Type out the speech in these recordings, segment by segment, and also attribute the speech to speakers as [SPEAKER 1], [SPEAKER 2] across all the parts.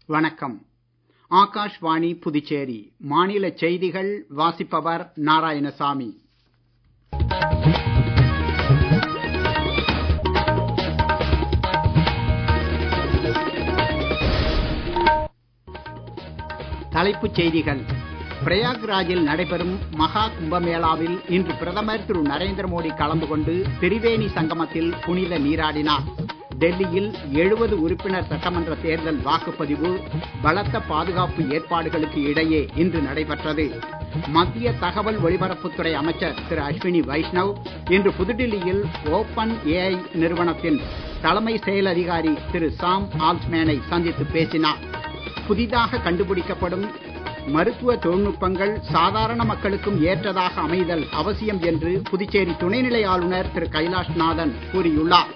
[SPEAKER 1] வணக்கம். ஆகாஷ்வாணி புதுச்சேரி. மாநில செய்திகள் வாசிப்பவர் நாராயணசாமி. தலைப்புச் செய்திகள். பிரயாக்ராஜில் நடைபெறும் மகா கும்பமேளாவில் இன்று பிரதமர் திரு நரேந்திர மோடி கலந்து கொண்டு திரிவேணி சங்கமத்தில் புனித நீராடினார். டெல்லியில் 70 உறுப்பினர் சட்டமன்ற தேர்தல் வாக்குப்பதிவு பலத்த பாதுகாப்பு ஏற்பாடுகளுக்கு இடையே இன்று நடைபெற்றது. மத்திய தகவல் ஒலிபரப்புத்துறை அமைச்சர் திரு அஸ்வினி வைஷ்ணவ் இன்று புதுடில்லியில் ஓபன் ஏஐ நிறுவனத்தின் தலைமை செயல் அதிகாரி திரு சாம் ஆல்ட்மேனை சந்தித்து பேசினார். புதிதாக கண்டுபிடிக்கப்படும் மருத்துவ தொழில்நுட்பங்கள் சாதாரண மக்களுக்கும் ஏற்றதாக அமைதல் அவசியம் என்று புதுச்சேரி துணைநிலை ஆளுநர் திரு கைலாஷ்நாதன் கூறியுள்ளார்.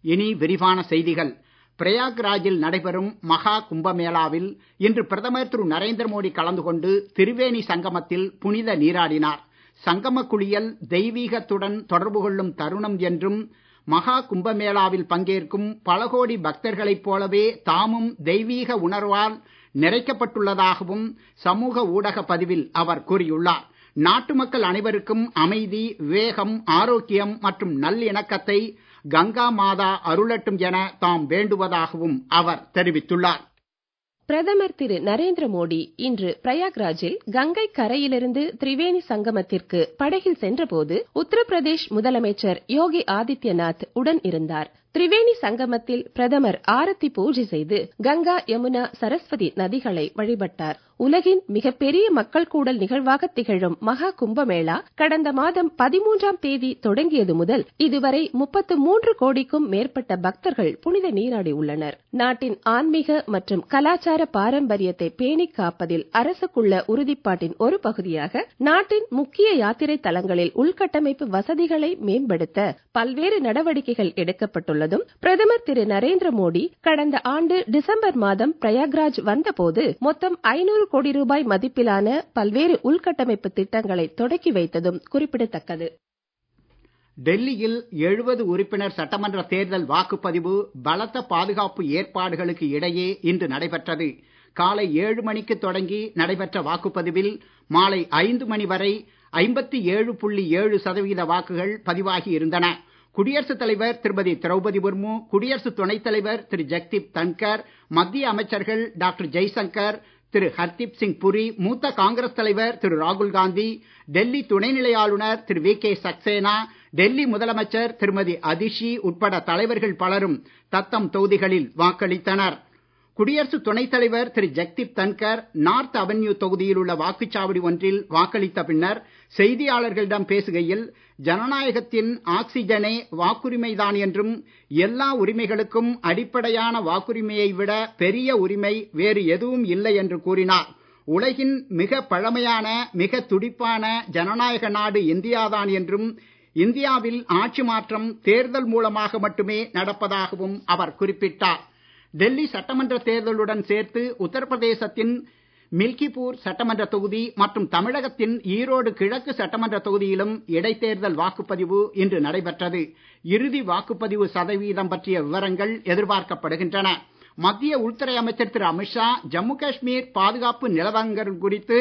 [SPEAKER 1] இனி விரிவான செய்திகள். பிரயாக்ராஜில் நடைபெறும் மகா கும்பமேளாவில் இன்று பிரதமர் திரு நரேந்திர மோடி கலந்து கொண்டு திரிவேணி சங்கமத்தில் புனித நீராடினார். சங்கம குளியல் தெய்வீகத்துடன் தொடர்பு கொள்ளும் தருணம் என்றும் மகா கும்பமேளாவில் பங்கேற்கும் பல கோடி பக்தர்களைப் போலவே தாமும் தெய்வீக உணர்வால் நிறைக்கப்பட்டுள்ளதாகவும் சமூக ஊடக பதிவில் அவர் கூறியுள்ளார். நாட்டு மக்கள் அனைவருக்கும் அமைதி, விவேகம், ஆரோக்கியம் மற்றும் நல்லிணக்கத்தை கங்கா மாதா அருளட்டும் என தாம் வேண்டுவதாகவும் அவர் தெரிவித்துள்ளார்.
[SPEAKER 2] பிரதமர் திரு நரேந்திர மோடி இன்று பிரயாக்ராஜில் கங்கை கரையிலிருந்து திரிவேணி சங்கமத்திற்கு படகில் சென்றபோது உத்தரப்பிரதேஷ் முதலமைச்சர் யோகி ஆதித்யநாத் உடன் இருந்தார். திரிவேணி சங்கமத்தில் பிரதமர் ஆரத்தி பூஜை செய்து கங்கா, யமுனா, சரஸ்வதி நதிகளை வழிபட்டார். உலகின் மிகப்பெரிய மக்கள் கூடல் நிகழ்வாக திகழும் மகா கும்பமேளா கடந்த மாதம் 13ஆம் தேதி தொடங்கியது முதல் இதுவரை 33 கோடிக்கும் மேற்பட்ட பக்தர்கள் புனித நீராடி உள்ளனர். நாட்டின் ஆன்மீக மற்றும் கலாச்சார பாரம்பரியத்தை பேணிக் காப்பதில் அரசுக்குள்ள உறுதிப்பாட்டின் ஒரு பகுதியாக நாட்டின் முக்கிய யாத்திரை தலங்களில் உள்கட்டமைப்பு வசதிகளை மேம்படுத்த பல்வேறு நடவடிக்கைகள் எடுக்கப்பட்டுள்ளதும் பிரதமர் திரு நரேந்திர மோடி கடந்த ஆண்டு டிசம்பர் மாதம் பிரயாக்ராஜ் வந்தபோது மொத்தம் 500 கோடி ரூபாய் மதிப்பிலான பல்வேறு உள்கட்டமைப்பு திட்டங்களை தொடக்கி வைத்ததும் குறிப்பிடத்தக்கது.
[SPEAKER 1] டெல்லியில் 70 உறுப்பினர் சட்டமன்ற தேர்தல் வாக்குப்பதிவு பலத்த பாதுகாப்பு ஏற்பாடுகளுக்கு இடையே இன்று நடைபெற்றது. காலை 7 மணிக்கு தொடங்கி நடைபெற்ற வாக்குப்பதிவில் மாலை 5 மணி வரை 57.7% வாக்குகள் பதிவாகி இருந்தன. குடியரசுத் தலைவர் திருமதி திரௌபதி முர்மு, குடியரசு துணைத் தலைவர் திரு ஜெக்தீப் தன்கர், மத்திய அமைச்சர்கள் டாக்டர் ஜெய்சங்கர், திரு ஹர்தீப் சிங் புரி, மூத்த காங்கிரஸ் தலைவர் திரு ராகுல் காந்தி, டெல்லி துணைநிலை ஆளுநர் திரு வி கே சக்சேனா, டெல்லி முதலமைச்சர் திருமதி அதிஷி உட்பட தலைவர்கள் பலரும் தத்தம் தொகுதிகளில் வாக்களித்தனர். குடியரசு துணைத் தலைவர் திரு ஜெக்தீப் தன்கர் நார்த் அவென்யூ தொகுதியில் உள்ள வாக்குச்சாவடி ஒன்றில் வாக்களித்த பின்னர் செய்தியாளர்களிடம் பேசுகையில், ஜனநாயகத்தின் ஆக்சிஜனே வாக்குரிமைதான் என்றும் எல்லா உரிமைகளுக்கும் அடிப்படையான வாக்குரிமையை விட பெரிய உரிமை வேறு எதுவும் இல்லை என்று கூறினார். உலகின் மிக பழமையான, மிக துடிப்பான ஜனநாயக நாடு இந்தியாதான் என்றும் இந்தியாவில் ஆட்சி மாற்றம் தேர்தல் மூலமாக மட்டுமே நடப்பதாகவும் அவர் குறிப்பிட்டார். டெல்லி சட்டமன்ற தேர்தலுடன் சேர்த்து உத்தரப்பிரதேசத்தின் மில்கிபூர் சட்டமன்ற தொகுதி மற்றும் தமிழகத்தின் ஈரோடு கிழக்கு சட்டமன்ற தொகுதியிலும் இடைத்தேர்தல் வாக்குப்பதிவு இன்று நடைபெற்றது. இறுதி வாக்குப்பதிவு சதவீதம் பற்றிய விவரங்கள் எதிர்பார்க்கப்படுகின்றன. மத்திய உள்துறை அமைச்சர் திரு அமித்ஷா ஜம்மு காஷ்மீர் பாதுகாப்பு நிலவரங்கள் குறித்து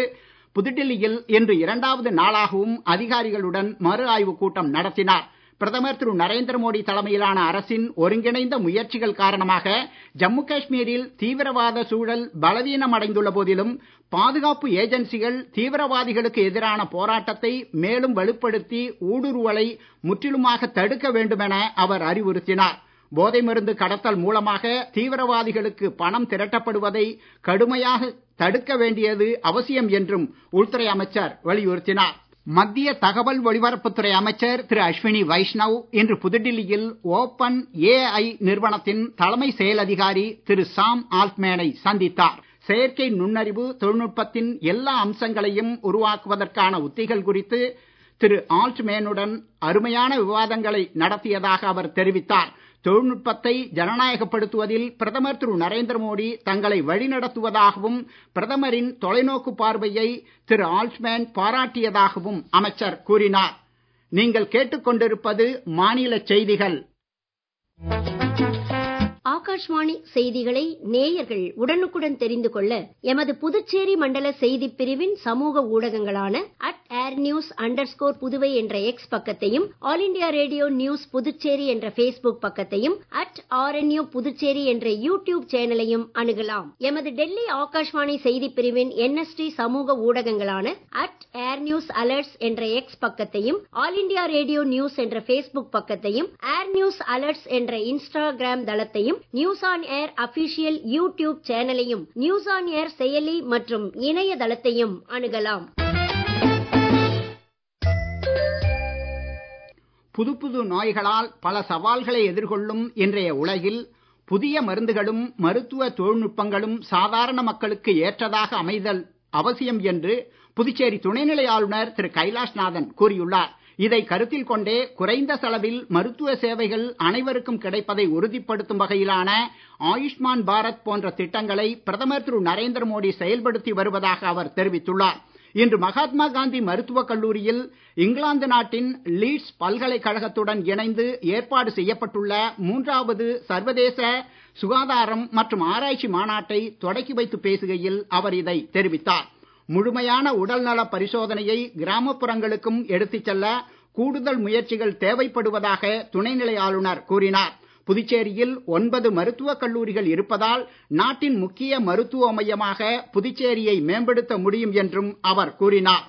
[SPEAKER 1] புதுடில்லியில் இன்று 2வது நாளாகவும் அதிகாரிகளுடன் மறு ஆய்வுக் கூட்டம் நடத்தினார். பிரதமர் திரு நரேந்திர மோடி தலைமையிலான அரசின் ஒருங்கிணைந்த முயற்சிகள் காரணமாக ஜம்மு காஷ்மீரில் தீவிரவாத சூழல் பலவீனம் அடைந்துள்ள போதிலும் பாதுகாப்பு ஏஜென்சிகள் தீவிரவாதிகளுக்கு எதிரான போராட்டத்தை மேலும் வலுப்படுத்தி ஊடுருவலை முற்றிலுமாக தடுக்க வேண்டும் என அவர் அறிவுறுத்தினார். போதை மருந்து கடத்தல் மூலமாக தீவிரவாதிகளுக்கு பணம் திரட்டப்படுவதை கடுமையாக தடுக்க வேண்டியது அவசியம் என்றும் உள்துறை அமைச்சர் வலியுறுத்தினார். மத்திய தகவல் ஒலிபரப்புத்துறை அமைச்சர் திரு அஸ்வினி வைஷ்ணவ் இன்று புதுடில்லியில் ஓபன் ஏஐ நிறுவனத்தின் தலைமை செயல் அதிகாரி திரு சாம் ஆல்ட்மேனை சந்தித்தார். செயற்கை நுண்ணறிவு தொழில்நுட்பத்தின் எல்லா அம்சங்களையும் உருவாக்குவதற்கான உத்திகள் குறித்து திரு ஆல்ட்மேனுடன் அருமையான விவாதங்களை நடத்தியதாக அவர் தெரிவித்தார். தொழில்நுட்பத்தை ஜனநாயகப்படுத்துவதில் பிரதமர் திரு நரேந்திர மோடி தங்களை வழிநடத்துவதாகவும் பிரதமரின் தொலைநோக்கு பார்வையை திரு ஆல்ட்மேன் பாராட்டியதாகவும் அமைச்சர் கூறினார். நீங்கள் கேட்டுக்கொண்டிருப்பது மாநில செய்திகள்.
[SPEAKER 3] ஆகாஷ்வாணி செய்திகளை நேயர்கள் உடனுக்குடன் தெரிந்து கொள்ள எமது புதுச்சேரி மண்டல செய்திப் பிரிவின் சமூக ஊடகங்களான @airnews_புதுவை என்ற எக்ஸ் பக்கத்தையும், all India radio news Puducherry என்ற Facebook பக்கத்தையும், @RNU புதுச்சேரி என்ற யூடியூப் சேனலையும் அணுகலாம். எமது டெல்லி ஆகாஷ்வாணி செய்திப் பிரிவின் NST சமூக ஊடகங்களான @airnews_alerts என்ற எக்ஸ் பக்கத்தையும், ஆல் இண்டியா ரேடியோ நியூஸ் என்ற Facebook பக்கத்தையும், Airnews Alerts என்ற இன்ஸ்டாகிராம் தளத்தையும், news on air official YouTube சேனலையும், நியூஸ் ஆன் ஏர் செயலி மற்றும் இணையதளத்தையும் அணுகலாம்.
[SPEAKER 1] புது புது நோய்களால் பல சவால்களை எதிர்கொள்ளும் இன்றைய உலகில் புதிய மருந்துகளும் மருத்துவ தொழில்நுட்பங்களும் சாதாரண மக்களுக்கு ஏற்றதாக அமைதல் அவசியம் என்று புதுச்சேரி துணைநிலை ஆளுநர் திரு கைலாஷ்நாதன் கூறியுள்ளார். இதை கருத்தில் கொண்டே குறைந்த செலவில் மருத்துவ சேவைகள் அனைவருக்கும் கிடைப்பதை உறுதிப்படுத்தும் வகையிலான ஆயுஷ்மான் பாரத் போன்ற திட்டங்களை பிரதமர் திரு நரேந்திர மோடி செயல்படுத்தி வருவதாக அவர் தெரிவித்துள்ளார். இன்று மகாத்மா காந்தி மருத்துவக் கல்லூரியில் இங்கிலாந்து நாட்டின் லீட்ஸ் பல்கலைக்கழகத்துடன் இணைந்து ஏற்பாடு செய்யப்பட்டுள்ள 3வது சர்வதேச சுகாதாரம் மற்றும் ஆராய்ச்சி மாநாட்டை தொடக்கி வைத்து பேசுகையில் அவர் இதை தெரிவித்தார். முழுமையான உடல்நல பரிசோதனையை கிராமப்புறங்களுக்கும் எடுத்துச் செல்ல கூடுதல் முயற்சிகள் தேவைப்படுவதாக துணைநிலை ஆளுநர் கூறினார். புதுச்சேரியில் 9 மருத்துவக் கல்லூரிகள் இருப்பதால் நாட்டின் முக்கிய மருத்துவ மையமாக புதுச்சேரியை மேம்படுத்த முடியும் என்றும் அவர் கூறினார்.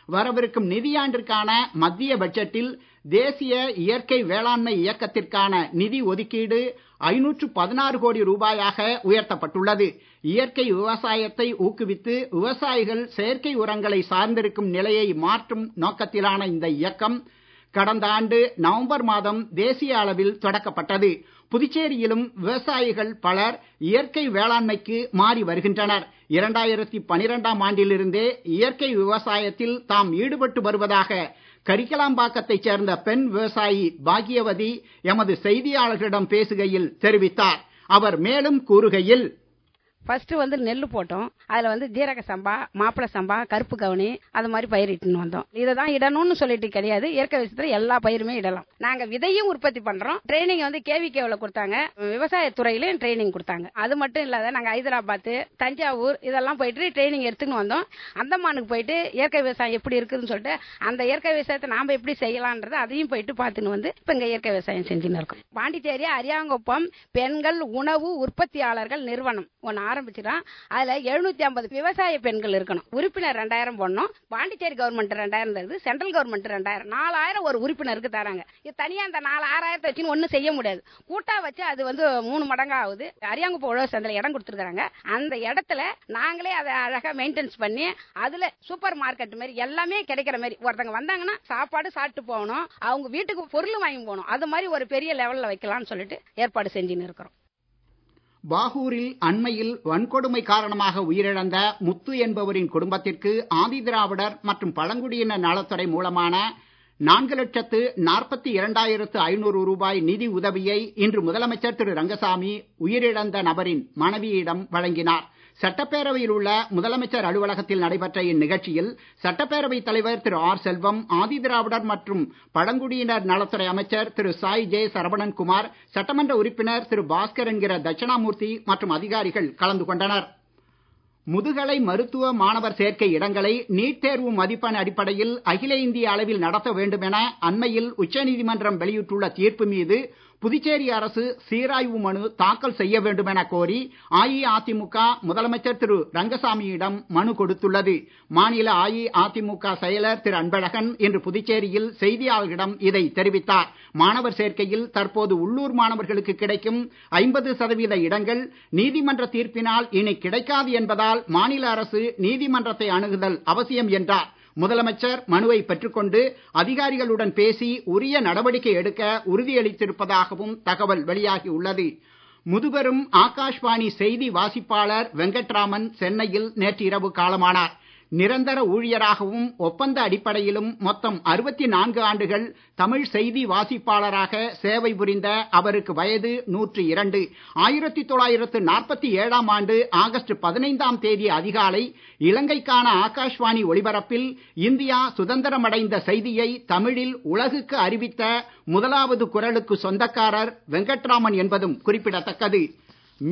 [SPEAKER 1] வரவிருக்கும் நிதியாண்டிற்கான மத்திய பட்ஜெட்டில் தேசிய இயற்கை வேளாண்மை இயக்கத்திற்கான நிதி ஒதுக்கீடு 516 கோடி ரூபாயாக உயர்த்தப்பட்டுள்ளது. இயற்கை விவசாயத்தை ஊக்குவித்து விவசாயிகள் செயற்கை உரங்களை சார்ந்திருக்கும் நிலையை மாற்றும் நோக்கத்திலான இந்த இயக்கம் கடந்த ஆண்டு நவம்பர் மாதம் தேசிய அளவில் தொடக்கப்பட்டது. புதுச்சேரியிலும் விவசாயிகள் பலர் இயற்கை வேளாண்மைக்கு மாறி வருகின்றனர். 2012ஆம் ஆண்டிலிருந்தே இயற்கை விவசாயத்தில் தாம் ஈடுபட்டு வருவதாக கரிக்கலாம்பாக்கத்தைச் சேர்ந்த பெண் விவசாயி பாக்யவதி எமது செய்தியாளர்களிடம் பேசுகையில் தெரிவித்தார். அவர் மேலும் கூறுகையில்,
[SPEAKER 4] ஃபர்ஸ்ட் நெல் போட்டோம். அதுல ஜீரக சம்பா, மாப்பிள சம்பா, கருப்பு கவுனி அது மாதிரி பயிரிட்டு வந்தோம். இதை தான் இடணும்னு சொல்லிட்டு கிடையாது. இயற்கை விவசாயத்துல எல்லா பயிருமே இடலாம். நாங்க விதையும் உற்பத்தி பண்றோம். ட்ரைனிங் KVKல கொடுத்தாங்க. விவசாய துறையிலும் ட்ரைனிங் கொடுத்தாங்க. அது மட்டும் இல்லாத நாங்க ஹைதராபாத், தஞ்சாவூர் இதெல்லாம் போயிட்டு ட்ரைனிங் எடுத்துன்னு வந்தோம். அந்தமானுக்கு போயிட்டு இயற்கை விவசாயம் எப்படி இருக்குன்னு சொல்லிட்டு அந்த இயற்கை விவசாயத்தை நாம எப்படி செய்யலாம்ன்றது அதையும் போயிட்டு பார்த்துன்னு இப்ப இங்க இயற்கை விவசாயம் செஞ்சுன்னு இருக்கோம். பாண்டிச்சேரி அரியாங்குப்பம் பெண்கள் உணவு உற்பத்தியாளர்கள் நிறுவனம் ஒன்னு ஆரம்பிச்சிடும். அதுல 750 விவசாய பெண்கள் இருக்கணும். உறுப்பினர் 2000 போடணும். பாண்டிச்சேரி கவர்மெண்ட் 2000 தருது, சென்ட்ரல் கவர்மெண்ட் 2000, 4000 ஒரு உறுப்பினருக்கு தராங்க. இது தனியா அந்த 6000 வச்சு ஒன்னும் செய்ய முடியாது. கூட்டா வச்சு அது 3 மடங்கா ஆகுது. அரியாங்குப்பம் உழவர் சந்தையில இடம் கொடுத்துருக்காங்க. அந்த இடத்துல நாங்களே அதை அழகா மெயின்டெனன்ஸ் பண்ணி அதுல சூப்பர் மார்க்கெட் மாதிரி எல்லாமே கிடைக்கிற மாதிரி ஒருத்தங்க வந்தாங்கன்னா சாப்பாடு சாப்பிட்டு போகணும், அவங்க வீட்டுக்கு பொருள் வாங்கி போகணும். அது மாதிரி ஒரு பெரிய லெவல்ல வைக்கலாம்னு சொல்லிட்டு ஏற்பாடு செஞ்சுன்னு இருக்கிறோம்.
[SPEAKER 1] பாகூரில் அண்மையில் வன்கொடுமை காரணமாக உயிரிழந்த முத்து என்பவரின் குடும்பத்திற்கு ஆதிதிராவிடர் மற்றும் பழங்குடியினர் நலத்துறை மூலமான 4,42,500 ரூபாய் நிதி உதவியை இன்று முதலமைச்சர் திரு ரங்கசாமி உயிரிழந்த நபரின் மனைவியிடம் வழங்கினார். சட்டப்பேரவையில் உள்ள முதலமைச்சர் அலுவலகத்தில் நடைபெற்ற இந்நிகழ்ச்சியில் சட்டப்பேரவைத் தலைவர் திரு ஆர் செல்வம், ஆதிதிராவிடர் மற்றும் பழங்குடியினர் நலத்துறை அமைச்சர் திரு சாய் ஜே சரவணன்குமார், சட்டமன்ற உறுப்பினர் திரு பாஸ்கர் என்கிற தட்சிணாமூர்த்தி மற்றும் அதிகாரிகள் கலந்து கொண்டனர். முதுகலை மருத்துவ மாணவர் சேர்க்கை இடங்களை நீட் தேர்வு மதிப்பெண் அடிப்படையில் அகில இந்திய அளவில் நடத்த வேண்டும் என அண்மையில் உச்சநீதிமன்றம் வெளியிட்டுள்ள தீர்ப்பு மீது புதுச்சேரி அரசு சீராய்வு மனு தாக்கல் செய்ய வேண்டும் என கோரி அஇஅதிமுக முதலமைச்சர் திரு ரங்கசாமியிடம் மனு கொடுத்துள்ளது. மாநில அஇஅதிமுக செயலர் திரு அன்பழகன் இன்று புதுச்சேரியில் செய்தியாளர்களிடம் இதை தெரிவித்தார். மாணவர் சேர்க்கையில் தற்போது உள்ளூர் மாணவர்களுக்கு கிடைக்கும் 50% இடங்கள் நீதிமன்ற தீர்ப்பினால் இனி கிடைக்காது என்பதால் மாநில அரசு நீதிமன்றத்தை அணுகுதல் அவசியம் என்றார். முதலமைச்சர் மனுவை பெற்றுக்கொண்டு அதிகாரிகளுடன் பேசி உரிய நடவடிக்கை எடுக்க உறுதியளித்திருப்பதாகவும் தகவல் வெளியாகி உள்ளது. முதுபெரும் ஆகாஷ்வாணி செய்தி வாசிப்பாளர் வெங்கட்ராமன் சென்னையில் நேற்று இரவு காலமானார். நிரந்தர ஊழியராகவும் ஒப்பந்த அடிப்படையிலும் மொத்தம் 64 ஆண்டுகள் தமிழ் செய்தி வாசிப்பாளராக சேவை புரிந்த அவருக்கு வயது 102. 1947ஆம் ஆண்டு ஆகஸ்ட் 15ஆம் தேதி அதிகாலை இலங்கைக்கான ஆகாஷ்வாணி ஒலிபரப்பில் இந்தியா சுதந்திரமடைந்த செய்தியை தமிழில் உலகுக்கு அறிவித்த முதலாவது குரலுக்கு சொந்தக்காரர் வெங்கட்ராமன் என்பதும் குறிப்பிடத்தக்கது.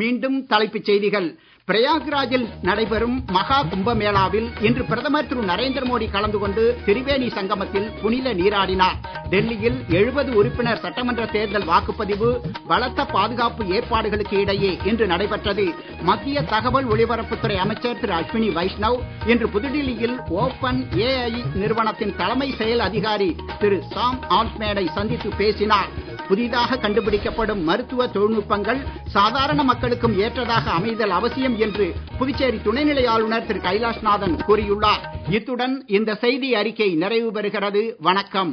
[SPEAKER 1] மீண்டும் தலைப்புச் செய்திகள். பிரயாக்ராஜில் நடைபெறும் மகா கும்பமேளாவில் இன்று பிரதமர் திரு நரேந்திர மோடி கலந்து கொண்டு திரிவேணி சங்கமத்தில் புனித நீராடினார். டெல்லியில் 70 உறுப்பினர் சட்டமன்ற தேர்தல் வாக்குப்பதிவு பலத்த பாதுகாப்பு ஏற்பாடுகளுக்கு இடையே இன்று நடைபெற்றது. மத்திய தகவல் ஒலிபரப்புத்துறை அமைச்சர் திரு அஸ்வினி வைஷ்ணவ் இன்று புதுடில்லியில் ஓபன் AI நிறுவனத்தின் தலைமை செயல் அதிகாரி திரு சாம் ஆல்ட்மேனை சந்தித்து பேசினார். புதிதாக கண்டுபிடிக்கப்படும் மருத்துவ தொழில்நுட்பங்கள் சாதாரண மக்களுக்கும் ஏற்றதாக அமைதல் அவசியம் என்று புதுச்சேரி துணைநிலை ஆளுநர் திரு கைலாஷ்நாதன் கூறியுள்ளார். இத்துடன் இந்த செய்தி அறிக்கை நிறைவு பெறுகிறது. வணக்கம்.